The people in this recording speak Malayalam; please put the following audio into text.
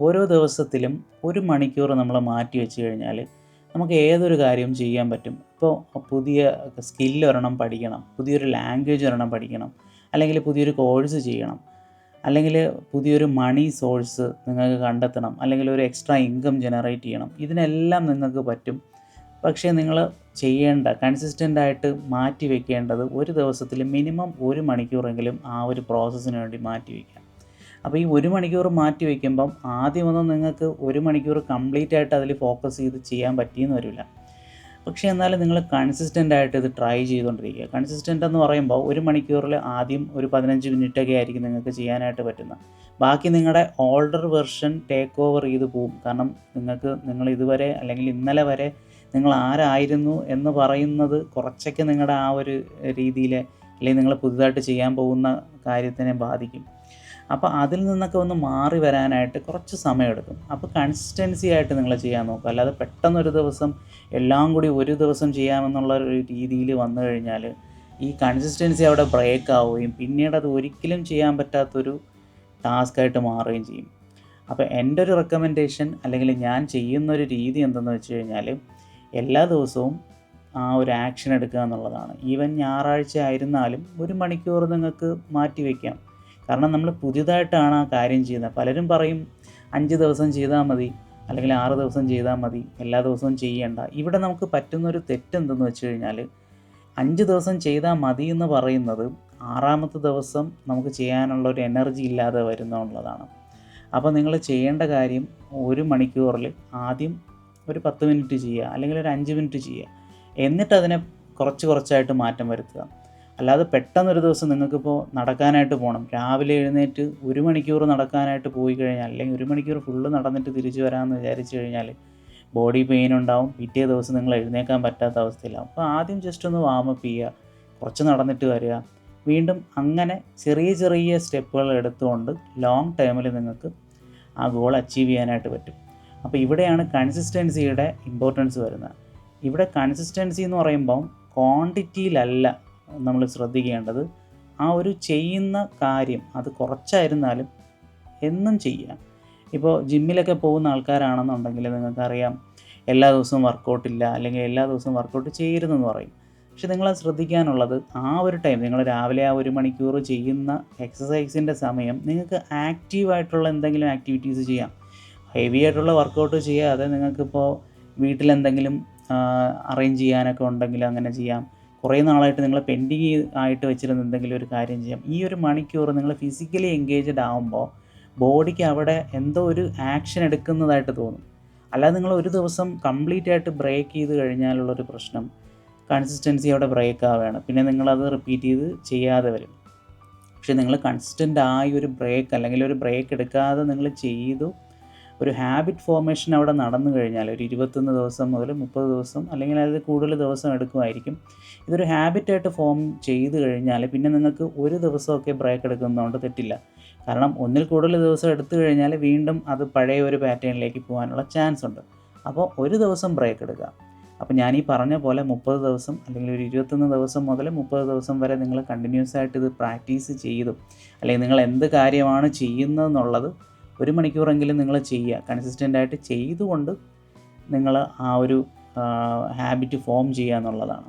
ഓരോ ദിവസത്തിലും 1 മണിക്കൂർ നമ്മൾ മാറ്റി വെച്ച് കഴിഞ്ഞാൽ നമുക്ക് ഏതൊരു കാര്യവും ചെയ്യാൻ പറ്റും. ഇപ്പോൾ പുതിയ ഒരെണ്ണം പഠിക്കണം, പുതിയൊരു ലാംഗ്വേജ് ഒരെണ്ണം പഠിക്കണം, അല്ലെങ്കിൽ പുതിയൊരു കോഴ്സ് ചെയ്യണം, അല്ലെങ്കിൽ പുതിയൊരു മണി സോഴ്സ് നിങ്ങൾക്ക് കണ്ടെത്തണം, അല്ലെങ്കിൽ ഒരു എക്സ്ട്രാ ഇൻകം ജനറേറ്റ് ചെയ്യണം. ഇതിനെല്ലാം നിങ്ങൾക്ക് പറ്റും. പക്ഷേ നിങ്ങൾ കൺസിസ്റ്റൻ്റായിട്ട് മാറ്റി വെക്കേണ്ടത് ഒരു ദിവസത്തിൽ മിനിമം 1 മണിക്കൂറെങ്കിലും ആ ഒരു പ്രോസസ്സിന് വേണ്ടി മാറ്റി വയ്ക്കുക. അപ്പോൾ ഈ 1 മണിക്കൂർ മാറ്റി വയ്ക്കുമ്പം ആദ്യമൊന്നും നിങ്ങൾക്ക് 1 മണിക്കൂർ കംപ്ലീറ്റ് ആയിട്ട് അതിൽ ഫോക്കസ് ചെയ്ത് ചെയ്യാൻ പറ്റിയെന്ന് വരില്ല. പക്ഷേ എന്നാലും നിങ്ങൾ കൺസിസ്റ്റൻ്റായിട്ട് ഇത് ട്രൈ ചെയ്തുകൊണ്ടിരിക്കുക. കൺസിസ്റ്റൻ്റ് എന്ന് പറയുമ്പോൾ 1 മണിക്കൂറിൽ ആദ്യം ഒരു 15 മിനിറ്റൊക്കെ ആയിരിക്കും നിങ്ങൾക്ക് ചെയ്യാനായിട്ട് പറ്റുന്നത്. ബാക്കി നിങ്ങളുടെ ഓൾഡർ വെർഷൻ ടേക്ക് ഓവർ ചെയ്ത് പോവും. കാരണം നിങ്ങൾ ഇതുവരെ അല്ലെങ്കിൽ ഇന്നലെ വരെ നിങ്ങൾ ആരായിരുന്നു എന്ന് പറയുന്നത് കുറച്ചൊക്കെ നിങ്ങളുടെ ആ ഒരു രീതിയിൽ അല്ലെങ്കിൽ നിങ്ങൾ പുതുതായിട്ട് ചെയ്യാൻ പോകുന്ന കാര്യത്തിനെ ബാധിക്കും. അപ്പോൾ അതിൽ നിന്നൊക്കെ ഒന്ന് മാറി വരാനായിട്ട് കുറച്ച് സമയമെടുക്കും. അപ്പോൾ കൺസിസ്റ്റൻസി ആയിട്ട് നിങ്ങൾ ചെയ്യാൻ നോക്കുക. അല്ലാതെ പെട്ടെന്നൊരു ദിവസം എല്ലാം കൂടി ഒരു ദിവസം ചെയ്യാമെന്നുള്ള ഒരു രീതിയിൽ വന്നു കഴിഞ്ഞാൽ ഈ കൺസിസ്റ്റൻസി അവിടെ ബ്രേക്ക് ആവുകയും പിന്നീട് അത് ഒരിക്കലും ചെയ്യാൻ പറ്റാത്തൊരു ടാസ്ക്കായിട്ട് മാറുകയും ചെയ്യും. അപ്പോൾ എൻ്റെ ഒരു റെക്കമെൻഡേഷൻ അല്ലെങ്കിൽ ഞാൻ ചെയ്യുന്നൊരു രീതി എന്തെന്ന് വെച്ച് കഴിഞ്ഞാൽ എല്ലാ ദിവസവും ആ ഒരു ആക്ഷൻ എടുക്കുക എന്നുള്ളതാണ്. ഈവൻ ഞായറാഴ്ച ആയിരുന്നാലും 1 മണിക്കൂർ നിങ്ങൾക്ക് മാറ്റി വയ്ക്കാം. കാരണം നമ്മൾ പുതിയതായിട്ടാണ് ആ കാര്യം ചെയ്യുന്നത്. പലരും പറയും 5 ദിവസം ചെയ്താൽ മതി, അല്ലെങ്കിൽ 6 ദിവസം ചെയ്താൽ മതി, എല്ലാ ദിവസവും ചെയ്യേണ്ട. ഇവിടെ നമുക്ക് പറ്റുന്നൊരു തെറ്റെന്തെന്ന് വെച്ച് കഴിഞ്ഞാൽ 5 ദിവസം ചെയ്താൽ മതി എന്ന് പറയുന്നത് 6ാമത്തെ ദിവസം നമുക്ക് ചെയ്യാനുള്ള ഒരു എനർജി ഇല്ലാതെ വരുന്നുള്ളതാണ്. അപ്പോൾ നിങ്ങൾ ചെയ്യേണ്ട കാര്യം 1 മണിക്കൂറിൽ ആദ്യം ഒരു 10 മിനിറ്റ് ചെയ്യുക, അല്ലെങ്കിൽ ഒരു 5 മിനിറ്റ് ചെയ്യുക. എന്നിട്ട് അതിനെ കുറച്ചായിട്ട് മാറ്റം വരുത്തുക. അല്ലാതെ പെട്ടെന്നൊരു ദിവസം നിങ്ങൾക്കിപ്പോൾ നടക്കാനായിട്ട് പോകണം, രാവിലെ എഴുന്നേറ്റ് 1 മണിക്കൂർ നടക്കാനായിട്ട് പോയി കഴിഞ്ഞാൽ, അല്ലെങ്കിൽ 1 മണിക്കൂർ ഫുള്ള് നടന്നിട്ട് തിരിച്ചു വരാമെന്ന് വിചാരിച്ചു കഴിഞ്ഞാൽ ബോഡി പെയിൻ ഉണ്ടാവും. പിറ്റേ ദിവസം നിങ്ങൾ എഴുന്നേക്കാൻ പറ്റാത്ത അവസ്ഥയിലാവും. അപ്പോൾ ആദ്യം ജസ്റ്റ് ഒന്ന് വാമപ്പ് ചെയ്യുക, കുറച്ച് നടന്നിട്ട് വരിക, വീണ്ടും അങ്ങനെ ചെറിയ സ്റ്റെപ്പുകൾ എടുത്തുകൊണ്ട് ലോങ് ടൈമിൽ നിങ്ങൾക്ക് ആ ഗോൾ അച്ചീവ് ചെയ്യാനായിട്ട് പറ്റും. അപ്പോൾ ഇവിടെയാണ് കൺസിസ്റ്റൻസിയുടെ ഇമ്പോർട്ടൻസ് വരുന്നത്. ഇവിടെ കൺസിസ്റ്റൻസി എന്ന് പറയുമ്പം ക്വാണ്ടിറ്റിയിലല്ല നമ്മൾ ശ്രദ്ധിക്കേണ്ടത്, ആ ഒരു ചെയ്യുന്ന കാര്യം അത് കുറച്ചായിരുന്നാലും എന്നും ചെയ്യുക. ഇപ്പോൾ ജിമ്മിലൊക്കെ പോകുന്ന ആൾക്കാരാണെന്നുണ്ടെങ്കിൽ നിങ്ങൾക്കറിയാം എല്ലാ ദിവസവും വർക്കൗട്ടില്ല, അല്ലെങ്കിൽ എല്ലാ ദിവസവും വർക്കൗട്ട് ചെയ്യരുതെന്ന് പറയും. പക്ഷെ നിങ്ങളത് ശ്രദ്ധിക്കാനുള്ളത് ആ ഒരു ടൈം നിങ്ങൾ രാവിലെ ആ 1 മണിക്കൂർ ചെയ്യുന്ന എക്സസൈസിൻ്റെ സമയം നിങ്ങൾക്ക് ആക്റ്റീവായിട്ടുള്ള എന്തെങ്കിലും ആക്ടിവിറ്റീസ് ചെയ്യാം. ഹെവി ആയിട്ടുള്ള വർക്കൗട്ട് ചെയ്യാതെ നിങ്ങൾക്കിപ്പോൾ വീട്ടിലെന്തെങ്കിലും അറേഞ്ച് ചെയ്യാനൊക്കെ ഉണ്ടെങ്കിൽ അങ്ങനെ ചെയ്യാം. കുറേ നാളായിട്ട് നിങ്ങൾ പെൻഡിങ് ആയിട്ട് വെച്ചിരുന്ന എന്തെങ്കിലും ഒരു കാര്യം ചെയ്യാം. ഈ 1 മണിക്കൂർ നിങ്ങൾ ഫിസിക്കലി എൻഗേജ്ഡ് ആകുമ്പോൾ ബോഡിക്ക് അവിടെ എന്തോ ഒരു ആക്ഷൻ എടുക്കുന്നതായിട്ട് തോന്നും. അല്ലാതെ നിങ്ങൾ ഒരു ദിവസം കംപ്ലീറ്റ് ആയിട്ട് ബ്രേക്ക് ചെയ്ത് കഴിഞ്ഞാലുള്ളൊരു പ്രശ്നം കൺസിസ്റ്റൻസി അവിടെ ബ്രേക്ക് ആവുകയാണ്. പിന്നെ നിങ്ങളത് റിപ്പീറ്റ് ചെയ്ത് ചെയ്യാതെ വരും. പക്ഷേ നിങ്ങൾ കൺസിസ്റ്റൻ്റ് ആയി ഒരു ബ്രേക്ക് അല്ലെങ്കിൽ ഒരു ബ്രേക്ക് എടുക്കാതെ നിങ്ങൾ ചെയ്തു ഒരു ഹാബിറ്റ് ഫോർമേഷൻ അവിടെ നടന്നു കഴിഞ്ഞാൽ ഒരു 21 ദിവസം മുതൽ 30 ദിവസം അല്ലെങ്കിൽ അതിൽ കൂടുതൽ ദിവസം എടുക്കുമായിരിക്കും. ഇതൊരു ഹാബിറ്റായിട്ട് ഫോം ചെയ്ത് കഴിഞ്ഞാൽ പിന്നെ നിങ്ങൾക്ക് ഒരു ദിവസമൊക്കെ ബ്രേക്ക് എടുക്കുന്നതുകൊണ്ട് തെറ്റില്ല. കാരണം ഒന്നിൽ കൂടുതൽ ദിവസം എടുത്തു കഴിഞ്ഞാൽ വീണ്ടും അത് പഴയ ഒരു പാറ്റേണിലേക്ക് പോകാനുള്ള ചാൻസ് ഉണ്ട്. അപ്പോൾ ഒരു ദിവസം ബ്രേക്ക് എടുക്കുക. അപ്പോൾ ഞാൻ ഈ പറഞ്ഞ പോലെ 30 ദിവസം അല്ലെങ്കിൽ ഒരു 21 ദിവസം മുതൽ 30 ദിവസം വരെ നിങ്ങൾ കണ്ടിന്യൂസ് ആയിട്ട് ഇത് പ്രാക്ടീസ് ചെയ്തു, അല്ലെങ്കിൽ നിങ്ങൾ എന്ത് കാര്യമാണ് ചെയ്യുന്നതെന്നുള്ളത് 1 മണിക്കൂറെങ്കിലും നിങ്ങൾ ചെയ്യുക. കൺസിസ്റ്റൻ്റായിട്ട് ചെയ്തുകൊണ്ട് നിങ്ങൾ ആ ഒരു ഹാബിറ്റ് ഫോം ചെയ്യുക എന്നുള്ളതാണ്.